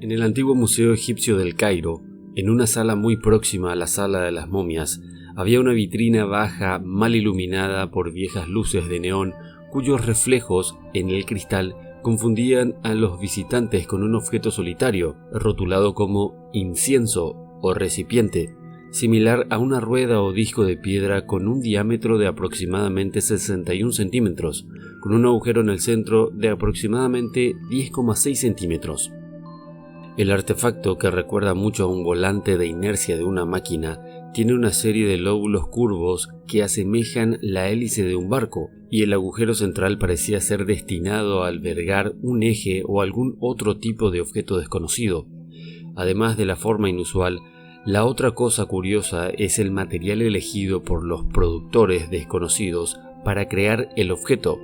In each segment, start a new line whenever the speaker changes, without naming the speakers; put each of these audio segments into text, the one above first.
En el antiguo Museo Egipcio del Cairo, en una sala muy próxima a la sala de las momias, había una vitrina baja mal iluminada por viejas luces de neón cuyos reflejos en el cristal confundían a los visitantes con un objeto solitario, rotulado como incienso o recipiente, similar a una rueda o disco de piedra con un diámetro de aproximadamente 61 centímetros, con un agujero en el centro de aproximadamente 10,6 centímetros. El artefacto, que recuerda mucho a un volante de inercia de una máquina, tiene una serie de lóbulos curvos que asemejan la hélice de un barco, y el agujero central parecía ser destinado a albergar un eje o algún otro tipo de objeto desconocido. Además de la forma inusual, la otra cosa curiosa es el material elegido por los productores desconocidos para crear el objeto: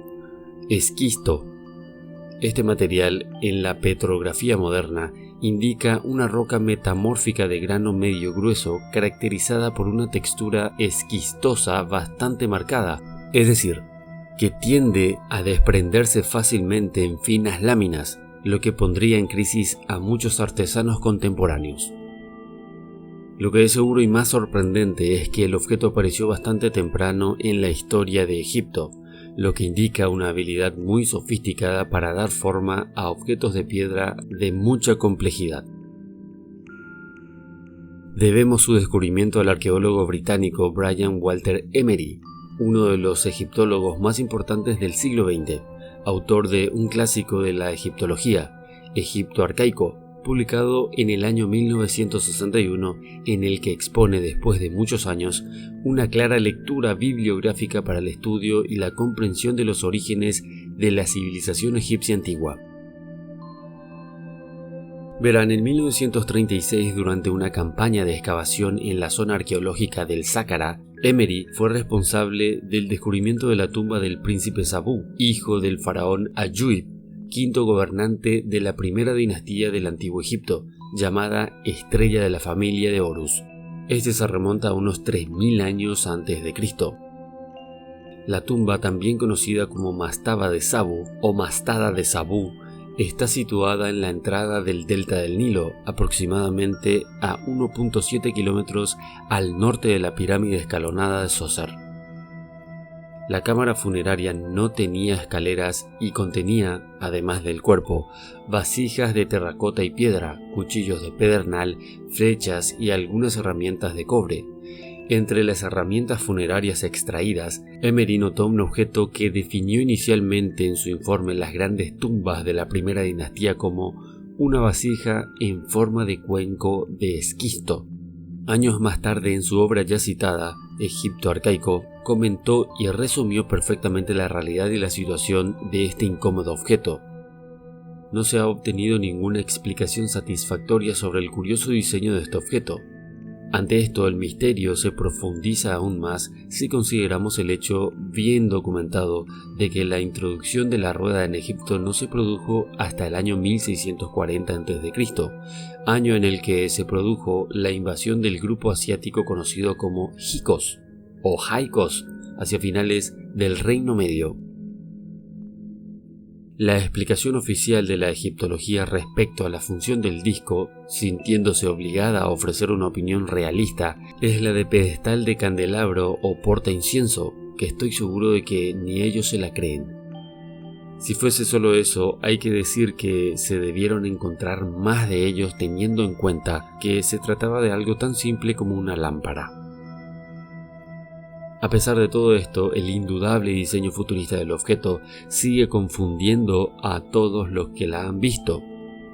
esquisto. Este material, en la petrografía moderna, indica una roca metamórfica de grano medio grueso caracterizada por una textura esquistosa bastante marcada, es decir, que tiende a desprenderse fácilmente en finas láminas, lo que pondría en crisis a muchos artesanos contemporáneos. Lo que es seguro y más sorprendente es que el objeto apareció bastante temprano en la historia de Egipto, lo que indica una habilidad muy sofisticada para dar forma a objetos de piedra de mucha complejidad. Debemos su descubrimiento al arqueólogo británico Brian Walter Emery, uno de los egiptólogos más importantes del siglo XX, autor de un clásico de la egiptología, Egipto Arcaico, publicado en el año 1961, en el que expone después de muchos años una clara lectura bibliográfica para el estudio y la comprensión de los orígenes de la civilización egipcia antigua. Verán, en 1936, durante una campaña de excavación en la zona arqueológica del Sáhara, Emery fue responsable del descubrimiento de la tumba del príncipe Sabú, hijo del faraón Ayub, quinto gobernante de la primera dinastía del Antiguo Egipto, llamada Estrella de la familia de Horus. Este se remonta a unos 3000 años antes de Cristo. La tumba, también conocida como Mastaba de Sabu o Mastada de Sabú, está situada en la entrada del delta del Nilo, aproximadamente a 1.7 kilómetros al norte de la pirámide escalonada de Sócer. La cámara funeraria no tenía escaleras y contenía, además del cuerpo, vasijas de terracota y piedra, cuchillos de pedernal, flechas y algunas herramientas de cobre. Entre las herramientas funerarias extraídas, Emery notó un objeto que definió inicialmente en su informe las grandes tumbas de la primera dinastía como una vasija en forma de cuenco de esquisto. Años más tarde, en su obra ya citada, Egipto Arcaico, comentó y resumió perfectamente la realidad y la situación de este incómodo objeto. No se ha obtenido ninguna explicación satisfactoria sobre el curioso diseño de este objeto. Ante esto, el misterio se profundiza aún más si consideramos el hecho bien documentado de que la introducción de la rueda en Egipto no se produjo hasta el año 1640 a.C., año en el que se produjo la invasión del grupo asiático conocido como Hicsos o Jaicos hacia finales del Reino Medio. La explicación oficial de la egiptología respecto a la función del disco, sintiéndose obligada a ofrecer una opinión realista, es la de pedestal de candelabro o porta incienso, que estoy seguro de que ni ellos se la creen. Si fuese solo eso, hay que decir que se debieron encontrar más de ellos, teniendo en cuenta que se trataba de algo tan simple como una lámpara. A pesar de todo esto, el indudable diseño futurista del objeto sigue confundiendo a todos los que la han visto.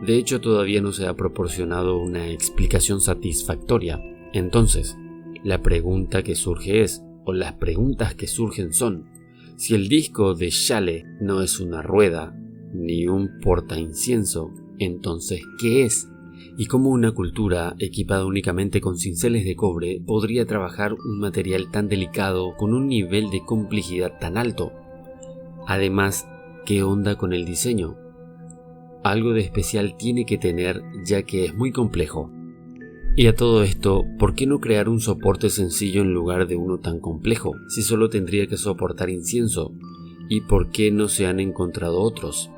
De hecho, todavía no se ha proporcionado una explicación satisfactoria. Entonces, la pregunta que surge es, o las preguntas que surgen son: si el disco de Shale no es una rueda ni un portaincienso, entonces ¿qué es? ¿Y cómo una cultura equipada únicamente con cinceles de cobre podría trabajar un material tan delicado con un nivel de complejidad tan alto? Además, ¿qué onda con el diseño? Algo de especial tiene que tener, ya que es muy complejo. Y a todo esto, ¿por qué no crear un soporte sencillo en lugar de uno tan complejo, si solo tendría que soportar incienso? ¿Y por qué no se han encontrado otros?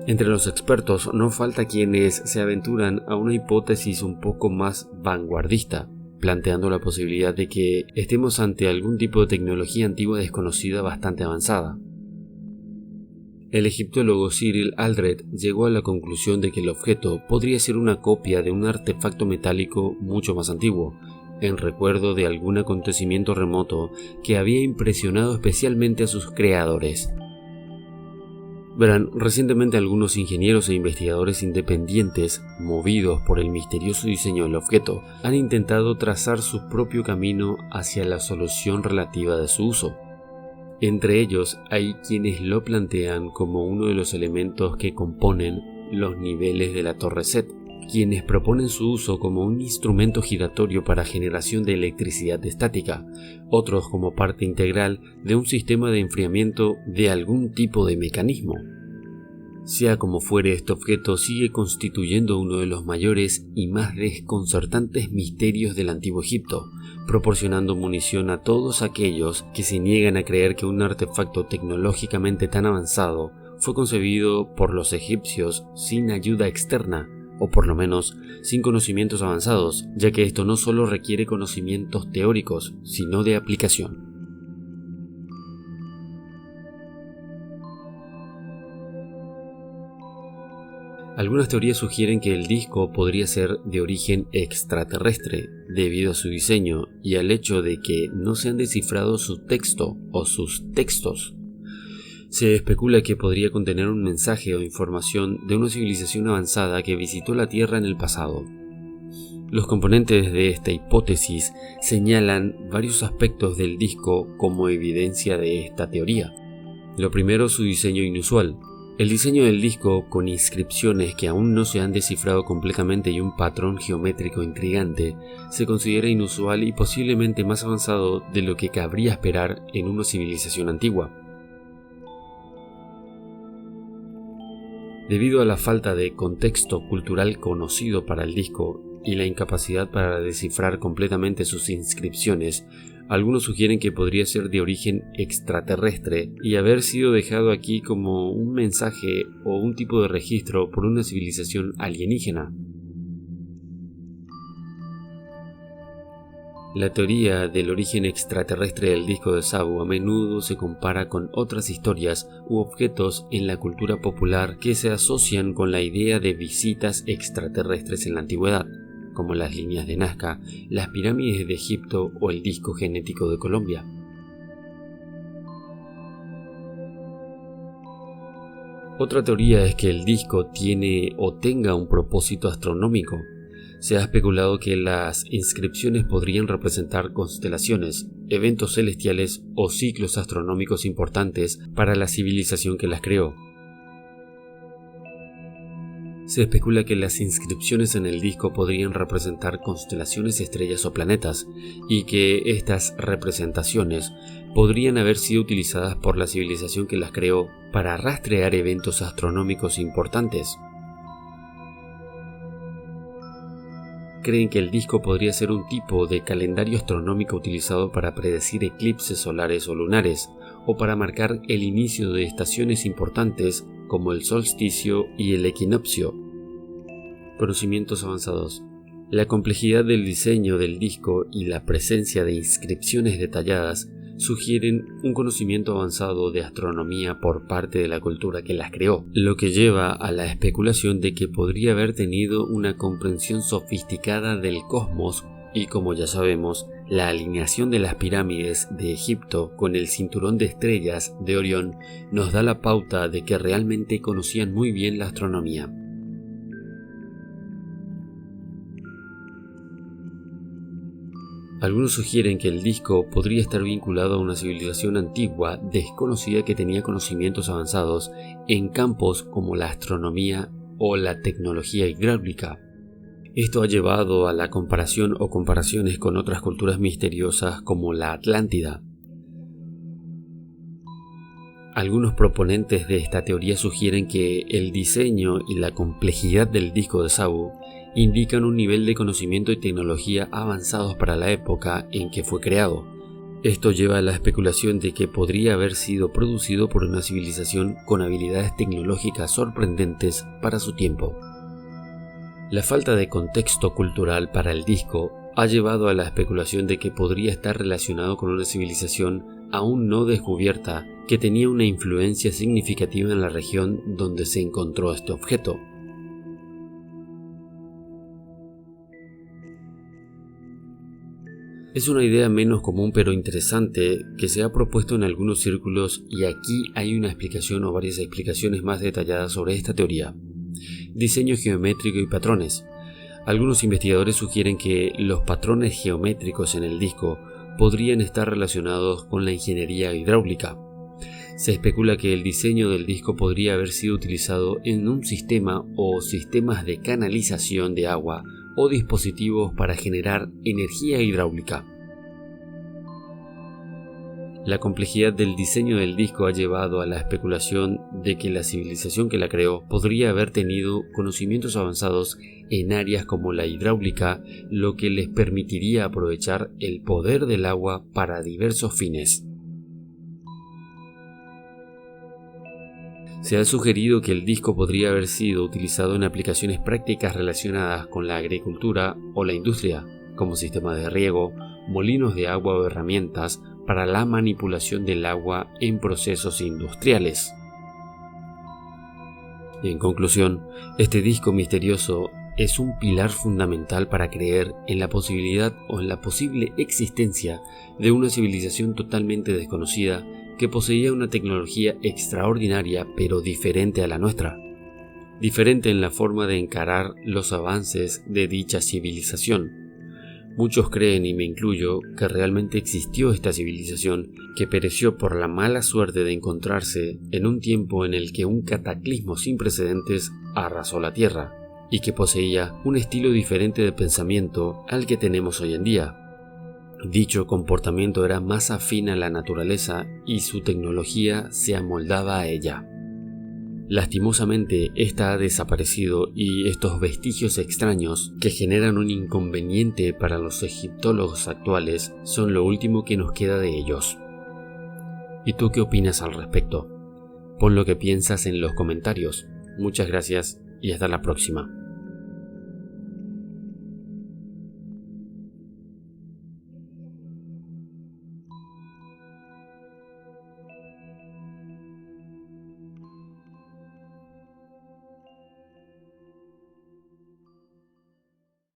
Entre los expertos no falta quienes se aventuran a una hipótesis un poco más vanguardista, planteando la posibilidad de que estemos ante algún tipo de tecnología antigua desconocida bastante avanzada. El egiptólogo Cyril Aldred llegó a la conclusión de que el objeto podría ser una copia de un artefacto metálico mucho más antiguo, en recuerdo de algún acontecimiento remoto que había impresionado especialmente a sus creadores. Verán, recientemente algunos ingenieros e investigadores independientes, movidos por el misterioso diseño del objeto, han intentado trazar su propio camino hacia la solución relativa de su uso. Entre ellos hay quienes lo plantean como uno de los elementos que componen los niveles de la Torre Set, quienes proponen su uso como un instrumento giratorio para generación de electricidad estática, otros como parte integral de un sistema de enfriamiento de algún tipo de mecanismo. Sea como fuere, este objeto sigue constituyendo uno de los mayores y más desconcertantes misterios del Antiguo Egipto, proporcionando munición a todos aquellos que se niegan a creer que un artefacto tecnológicamente tan avanzado fue concebido por los egipcios sin ayuda externa, o por lo menos sin conocimientos avanzados, ya que esto no solo requiere conocimientos teóricos, sino de aplicación. Algunas teorías sugieren que el disco podría ser de origen extraterrestre, debido a su diseño y al hecho de que no se han descifrado su texto o sus textos. Se especula que podría contener un mensaje o información de una civilización avanzada que visitó la Tierra en el pasado. Los componentes de esta hipótesis señalan varios aspectos del disco como evidencia de esta teoría. Lo primero, su diseño inusual. El diseño del disco, con inscripciones que aún no se han descifrado completamente y un patrón geométrico intrigante, se considera inusual y posiblemente más avanzado de lo que cabría esperar en una civilización antigua. Debido a la falta de contexto cultural conocido para el disco y la incapacidad para descifrar completamente sus inscripciones, algunos sugieren que podría ser de origen extraterrestre y haber sido dejado aquí como un mensaje o un tipo de registro por una civilización alienígena. La teoría del origen extraterrestre del disco de Sabu a menudo se compara con otras historias u objetos en la cultura popular que se asocian con la idea de visitas extraterrestres en la antigüedad, como las líneas de Nazca, las pirámides de Egipto o el disco genético de Colombia. Otra teoría es que el disco tiene o tenga un propósito astronómico. Se ha especulado que las inscripciones podrían representar constelaciones, eventos celestiales o ciclos astronómicos importantes para la civilización que las creó. Se especula que las inscripciones en el disco podrían representar constelaciones, estrellas o planetas, y que estas representaciones podrían haber sido utilizadas por la civilización que las creó para rastrear eventos astronómicos importantes. Creen que el disco podría ser un tipo de calendario astronómico utilizado para predecir eclipses solares o lunares, o para marcar el inicio de estaciones importantes como el solsticio y el equinoccio. Conocimientos avanzados. La complejidad del diseño del disco y la presencia de inscripciones detalladas sugieren un conocimiento avanzado de astronomía por parte de la cultura que las creó, lo que lleva a la especulación de que podría haber tenido una comprensión sofisticada del cosmos y, como ya sabemos, la alineación de las pirámides de Egipto con el cinturón de estrellas de Orión nos da la pauta de que realmente conocían muy bien la astronomía. Algunos sugieren que el disco podría estar vinculado a una civilización antigua desconocida que tenía conocimientos avanzados en campos como la astronomía o la tecnología hidráulica. Esto ha llevado a la comparación o comparaciones con otras culturas misteriosas como la Atlántida. Algunos proponentes de esta teoría sugieren que el diseño y la complejidad del disco de Sabu indican un nivel de conocimiento y tecnología avanzados para la época en que fue creado, Esto lleva a la especulación de que podría haber sido producido por una civilización con habilidades tecnológicas sorprendentes para su tiempo. La falta de contexto cultural para el disco ha llevado a la especulación de que podría estar relacionado con una civilización aún no descubierta que tenía una influencia significativa en la región donde se encontró este objeto. Es una idea menos común pero interesante que se ha propuesto en algunos círculos, y aquí hay una explicación o varias explicaciones más detalladas sobre esta teoría. Diseño geométrico y patrones. Algunos investigadores sugieren que los patrones geométricos en el disco podrían estar relacionados con la ingeniería hidráulica. Se especula que el diseño del disco podría haber sido utilizado en un sistema o sistemas de canalización de agua o dispositivos para generar energía hidráulica. La complejidad del diseño del disco ha llevado a la especulación de que la civilización que la creó podría haber tenido conocimientos avanzados en áreas como la hidráulica, lo que les permitiría aprovechar el poder del agua para diversos fines. Se ha sugerido que el disco podría haber sido utilizado en aplicaciones prácticas relacionadas con la agricultura o la industria, como sistemas de riego, molinos de agua o herramientas para la manipulación del agua en procesos industriales. En conclusión, este disco misterioso es un pilar fundamental para creer en la posibilidad o en la posible existencia de una civilización totalmente desconocida que poseía una tecnología extraordinaria pero diferente a la nuestra. Diferente en la forma de encarar los avances de dicha civilización. Muchos creen, y me incluyo, que realmente existió esta civilización que pereció por la mala suerte de encontrarse en un tiempo en el que un cataclismo sin precedentes arrasó la Tierra, y que poseía un estilo diferente de pensamiento al que tenemos hoy en día. Dicho comportamiento era más afín a la naturaleza y su tecnología se amoldaba a ella. Lastimosamente, esta ha desaparecido y estos vestigios extraños que generan un inconveniente para los egiptólogos actuales son lo último que nos queda de ellos. ¿Y tú qué opinas al respecto? Pon lo que piensas en los comentarios. Muchas gracias y hasta la próxima.